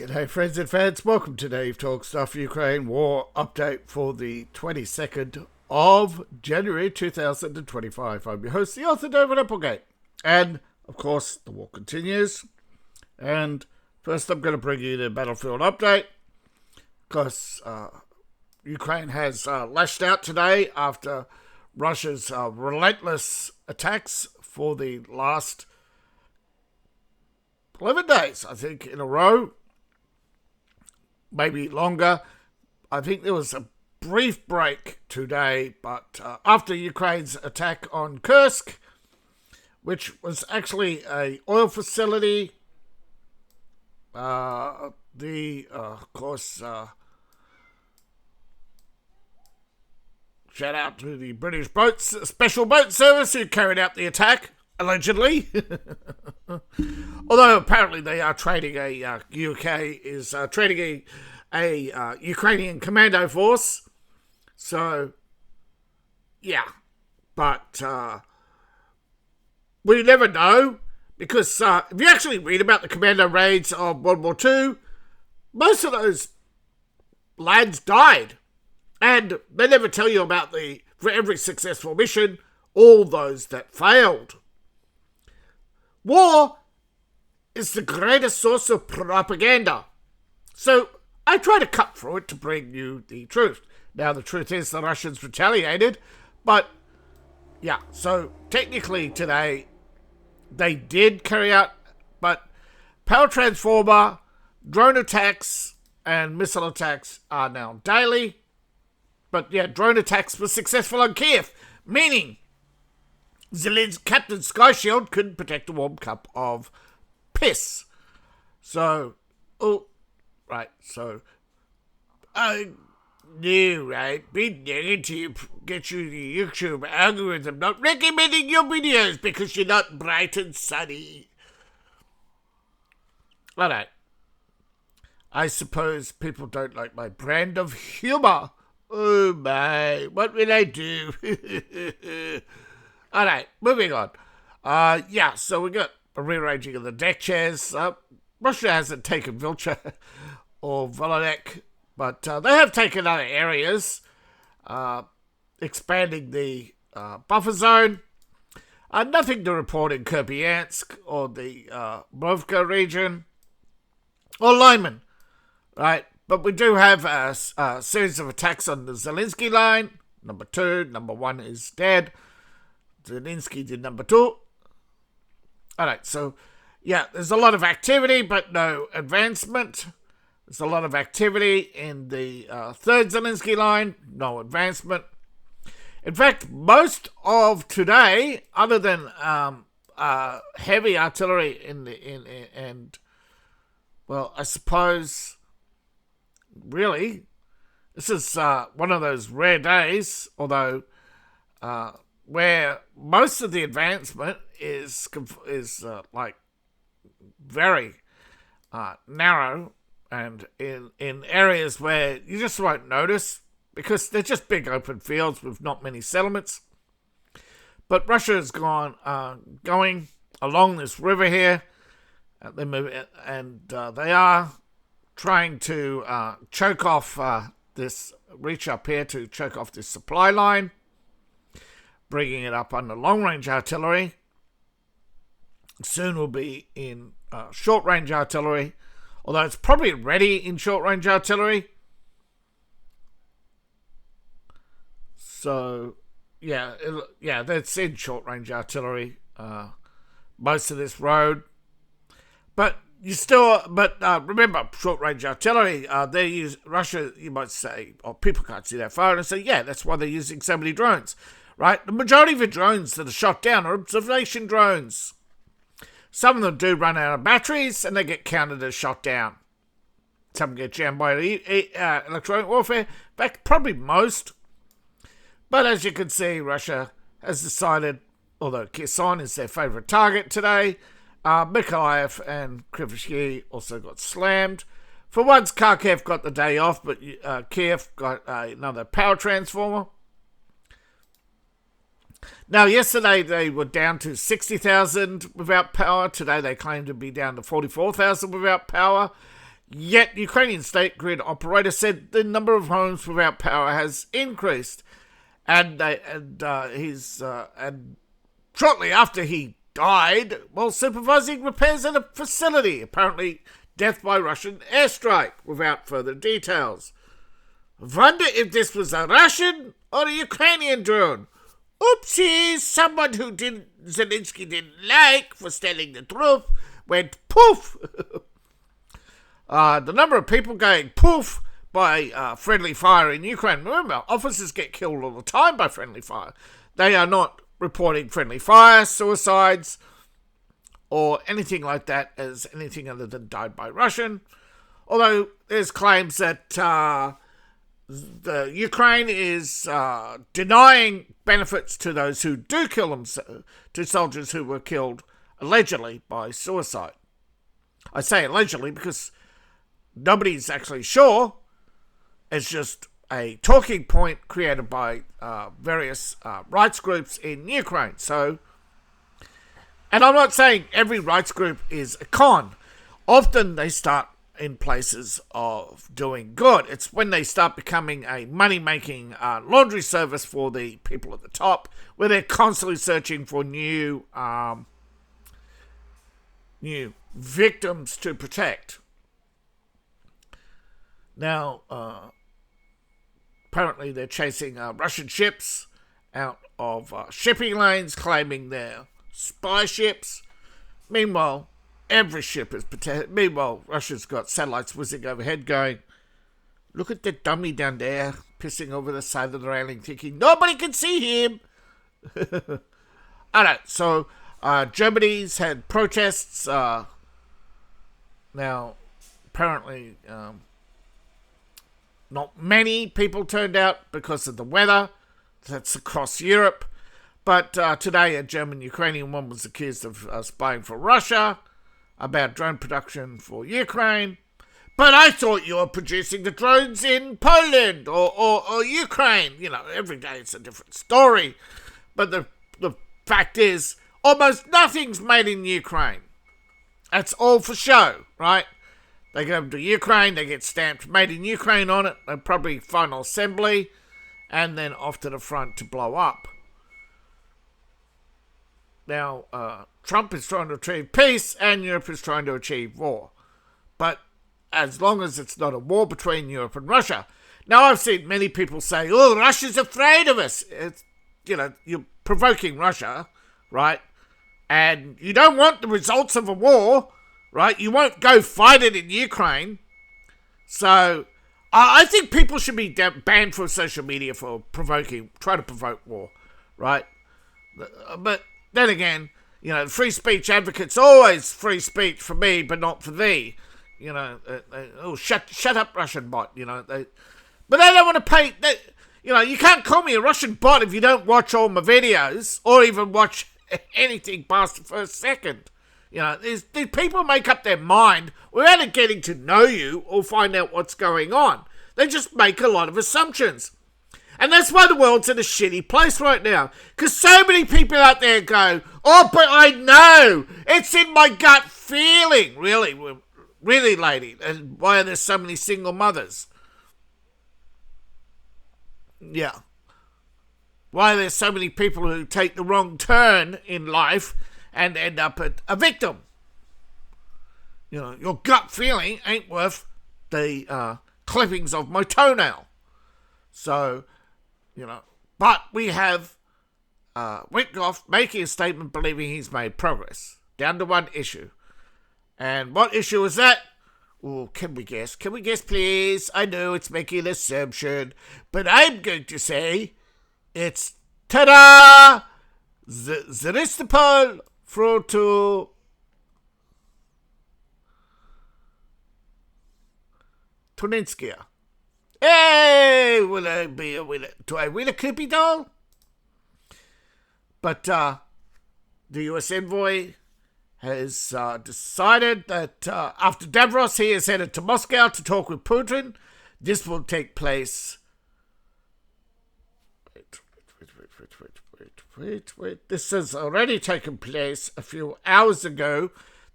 G'day friends and fans, welcome to Dave Talk Stuff Ukraine War Update for the 22nd of January 2025. I'm your host, the author David Applegate. And, of course, the war continues. And first I'm going to bring you the battlefield update, because Ukraine has lashed out today after Russia's relentless attacks for the last 11 days, I think, in a row. Maybe longer. I think there was a brief break today, but after Ukraine's attack on Kursk, which was actually an oil facility, of course, shout out to the British Special Boat Service who carried out the attack, allegedly. Although apparently they are trading trading a Ukrainian commando force. So, yeah. But we never know, because if you actually read about the commando raids of World War II, most of those lads died. And they never tell you about for every successful mission, all those that failed. War is the greatest source of propaganda. So I try to cut through it to bring you the truth. Now, the truth is the Russians retaliated, but yeah, so technically today they did carry out, but power transformer, drone attacks, and missile attacks are now daily. But yeah, drone attacks were successful on Kiev, meaning Zelensky, Captain Sky Shield couldn't protect a warm cup of piss. So, I knew, right? Be negative, get you the YouTube algorithm not recommending your videos because you're not bright and sunny. Alright. I suppose people don't like my brand of humour. Oh my, what will I do? Alright, moving on. So we got a rearranging of the deck chairs. Russia hasn't taken Vilcha or Volodek, but they have taken other areas, expanding the buffer zone. Nothing to report in Kupiansk or the Movka region or Lyman, right? But we do have a series of attacks on the Zelensky line. Number 2, number 1 is dead. Zelensky did number 2. Alright, so yeah, there's a lot of activity, but no advancement. There's a lot of activity in the 3rd Zelensky line, no advancement. In fact, most of today, other than heavy artillery I suppose, really, this is one of those rare days, although where most of the advancement is very narrow, and in areas where you just won't notice because they're just big open fields with not many settlements. But Russia has going along this river here, and they are trying to reach up here to choke off this supply line, bringing it up under long-range artillery. Soon we'll be in short-range artillery, although it's probably ready in short-range artillery. So, that's in short-range artillery, most of this road. But remember, short-range artillery, Russia, you might say, or people can't see that far, and say, yeah, that's why they're using so many drones, right? The majority of the drones that are shot down are observation drones. Some of them do run out of batteries, and they get counted as shot down. Some get jammed by electronic warfare. In fact, probably most. But as you can see, Russia has decided, although Kherson is their favourite target today, Mykolaiv and Kryvyi also got slammed. For once, Kharkiv got the day off, but Kiev got another power transformer. Now, yesterday they were down to 60,000 without power. Today they claim to be down to 44,000 without power. Yet, Ukrainian state grid operator said the number of homes without power has increased, and shortly after he died while supervising repairs at a facility, apparently death by Russian airstrike, without further details. Wonder if this was a Russian or a Ukrainian drone. Oopsies, someone who Zelensky didn't like for telling the truth went poof. The number of people going poof by friendly fire in Ukraine. Remember, officers get killed all the time by friendly fire. They are not reporting friendly fire, suicides, or anything like that as anything other than died by Russian. Although there's claims that the Ukraine is denying benefits to those who do kill themselves, to soldiers who were killed allegedly by suicide. I say allegedly because nobody's actually sure. It's just a talking point created by various rights groups in Ukraine. So, and I'm not saying every rights group is a con. Often they start in places of doing good. It's when they start becoming a money-making laundry service for the people at the top, where they're constantly searching for new victims to protect. Now, apparently they're chasing Russian ships out of shipping lanes, claiming they're spy ships. Meanwhile, every ship is protected. Meanwhile, Russia's got satellites whizzing overhead going, look at that dummy down there, pissing over the side of the railing, thinking, nobody can see him. Alright, so Germany's had protests. Now, apparently, not many people turned out because of the weather. That's across Europe. But today, a German-Ukrainian one was accused of spying for Russia about drone production for Ukraine. But I thought you were producing the drones in Poland or Ukraine. You know, every day it's a different story. But the fact is, almost nothing's made in Ukraine. That's all for show, right? They go to Ukraine, they get stamped made in Ukraine on it, and probably final assembly, and then off to the front to blow up. Now, Trump is trying to achieve peace, and Europe is trying to achieve war. But as long as it's not a war between Europe and Russia. Now, I've seen many people say, oh, Russia's afraid of us. It's, you know, you're provoking Russia, right? And you don't want the results of a war, right? You won't go fight it in Ukraine. So, I think people should be banned from social media for trying to provoke war, right? But then again, you know, free speech advocates always free speech for me, but not for thee. You know, shut up, Russian bot. You know, but they don't want to pay. You know, you can't call me a Russian bot if you don't watch all my videos or even watch anything past the first second. You know, these people make up their mind without getting to know you or find out what's going on. They just make a lot of assumptions. And that's why the world's in a shitty place right now. Because so many people out there go, oh, but I know. It's in my gut feeling. Really, lady. And why are there so many single mothers? Yeah. Why are there so many people who take the wrong turn in life and end up a victim? You know, your gut feeling ain't worth the clippings of my toenail. So, you know, but we have Witkoff making a statement believing he's made progress down to one issue. And what issue is that? Oh, can we guess? Can we guess, please? I know it's making an assumption, but I'm going to say it's ta-da! Zeristopol Froto Tuninskia. Hey, will I be a winner? Do I win a creepy doll? But the US envoy has decided that after Davros, he is headed to Moscow to talk with Putin. This will take place. Wait. This has already taken place a few hours ago.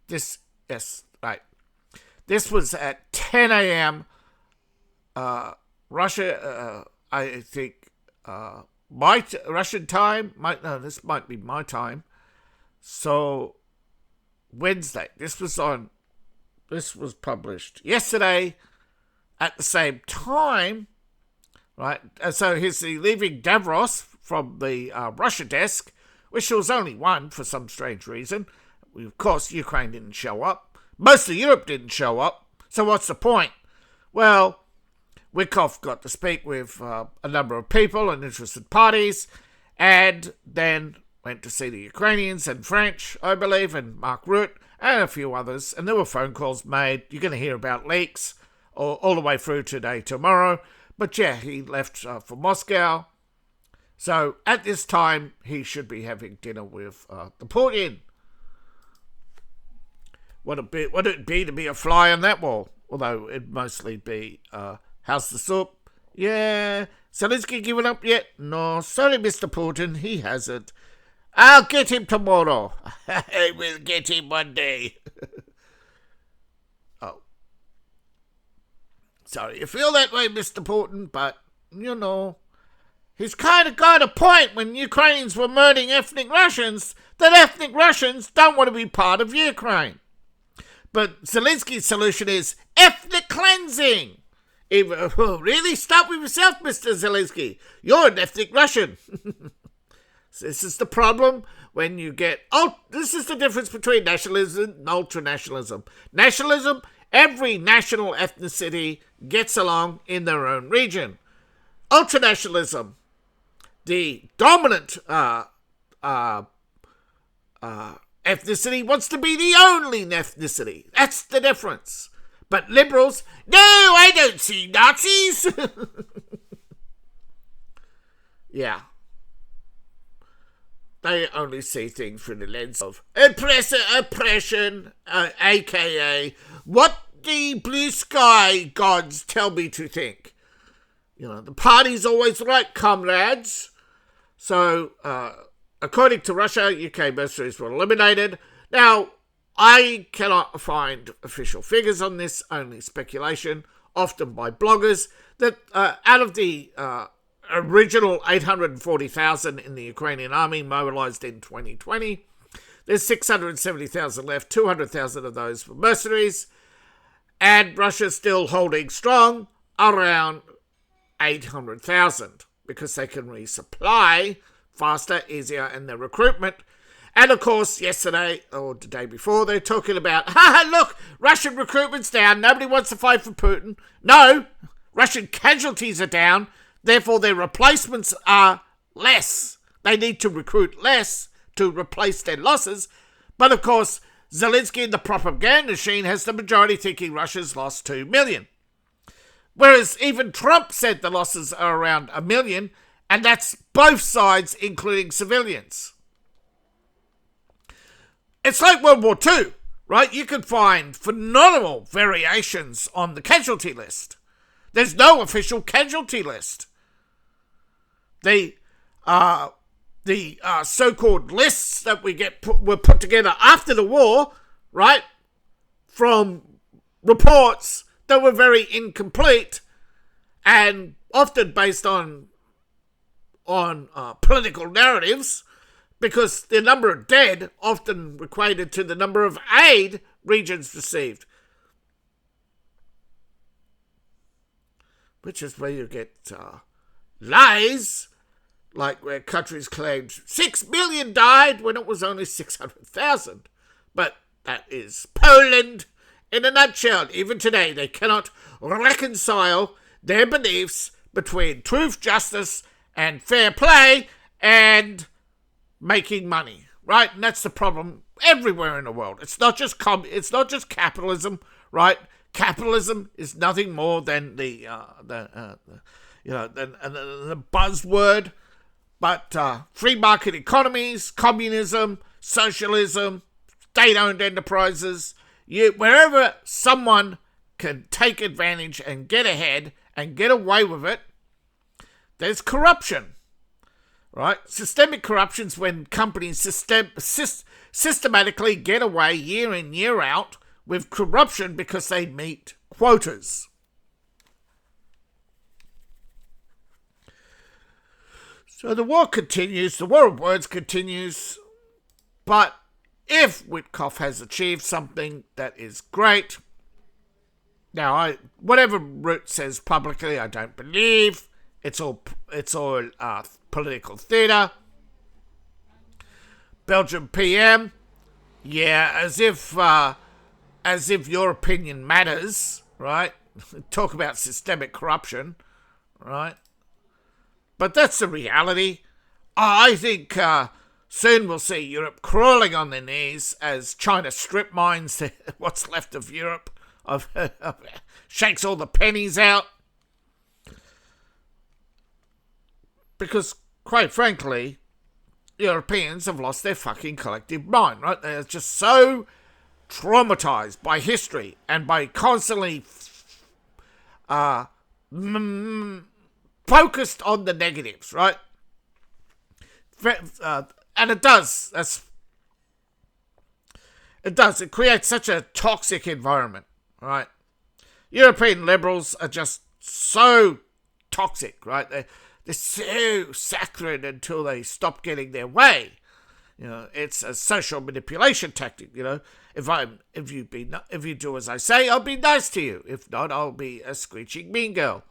This was at 10 a.m. Russia, I think, Russian time. This might be my time. So, Wednesday. This was published yesterday at the same time, right? And so here's the leaving Davros from the Russia desk, which was only one for some strange reason. Of course, Ukraine didn't show up. Most of Europe didn't show up. So what's the point? Well, Witkoff got to speak with a number of people and interested parties, and then went to see the Ukrainians and French, I believe, and Mark Rutte, and a few others. And there were phone calls made. You're going to hear about leaks all the way through today, tomorrow. But yeah, he left for Moscow. So at this time, he should be having dinner with the Putin. What would it be to be a fly on that wall? Although it'd mostly be, how's the soup? Yeah. Zelensky given up yet? No. Sorry, Mr. Putin, he hasn't. I'll get him tomorrow. I will get him one day. Oh. Sorry you feel that way, Mr. Putin, but, you know, he's kind of got a point when Ukrainians were murdering ethnic Russians, that ethnic Russians don't want to be part of Ukraine. But Zelensky's solution is ethnic cleansing. Really? Start with yourself, Mr. Zelensky. You're an ethnic Russian. This is the problem when you get... this is the difference between nationalism and ultra-nationalism. Nationalism, every national ethnicity gets along in their own region. Ultra-nationalism, the dominant ethnicity wants to be the only ethnicity. That's the difference. But liberals, no, I don't see Nazis. Yeah. They only see things through the lens of oppression, a.k.a. what the blue sky gods tell me to think. You know, the party's always right, comrades. So, according to Russia, UK mercenaries were eliminated. Now, I cannot find official figures on this, only speculation, often by bloggers, that out of the original 840,000 in the Ukrainian army mobilized in 2020, there's 670,000 left, 200,000 of those were mercenaries, and Russia's still holding strong around 800,000 because they can resupply faster, easier in their recruitment. And of course, yesterday or the day before, they're talking about, look, Russian recruitment's down. Nobody wants to fight for Putin. No, Russian casualties are down. Therefore, their replacements are less. They need to recruit less to replace their losses. But of course, Zelensky and the propaganda machine has the majority thinking Russia's lost 2 million. Whereas even Trump said the losses are around 1 million, and that's both sides, including civilians. It's like World War II, right? You can find phenomenal variations on the casualty list. There's no official casualty list. The so-called lists that were put together after the war, right, from reports that were very incomplete and often based on political narratives, because the number of dead often equated to the number of aid regions received. Which is where you get lies, like where countries claimed 6 million died when it was only 600,000. But that is Poland in a nutshell. Even today, they cannot reconcile their beliefs between truth, justice, and fair play, and making money, right? And that's the problem everywhere in the world. It's not just capitalism, right? Capitalism is nothing more than the buzzword, but free market economies, communism, socialism, state-owned enterprises, wherever someone can take advantage and get ahead and get away with it, there's corruption. Right? Systemic corruption's when companies systematically get away year in, year out with corruption because they meet quotas. So the war continues, the war of words continues, but if Witkoff has achieved something that is great, now whatever Root says publicly, I don't believe. It's all political theatre. Belgium PM, yeah, as if your opinion matters, right? Talk about systemic corruption, right? But that's the reality. I think soon we'll see Europe crawling on their knees as China strip mines what's left of Europe, shakes all the pennies out. Because, quite frankly, Europeans have lost their fucking collective mind, right? They're just so traumatized by history and by constantly focused on the negatives, right? And it does. It creates such a toxic environment, right? European liberals are just so toxic, right? They're so saccharine until they stop getting their way. You know, it's a social manipulation tactic. You know, if you do as I say, I'll be nice to you. If not, I'll be a screeching mean girl,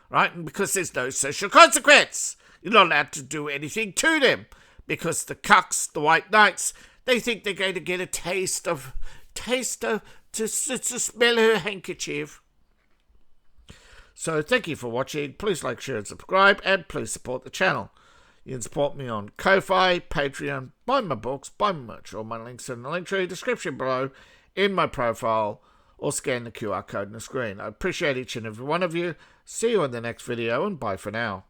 right? And because there's no social consequence, you're not allowed to do anything to them because the cucks, the white knights, they think they're going to get a taste of to smell her handkerchief. So thank you for watching. Please like, share and subscribe, and please support the channel. You can support me on Ko-Fi, Patreon, buy my books, buy my merch. All my links are in the link tree description below, in my profile, or scan the QR code on the screen. I appreciate each and every one of you. See you in the next video, and bye for now.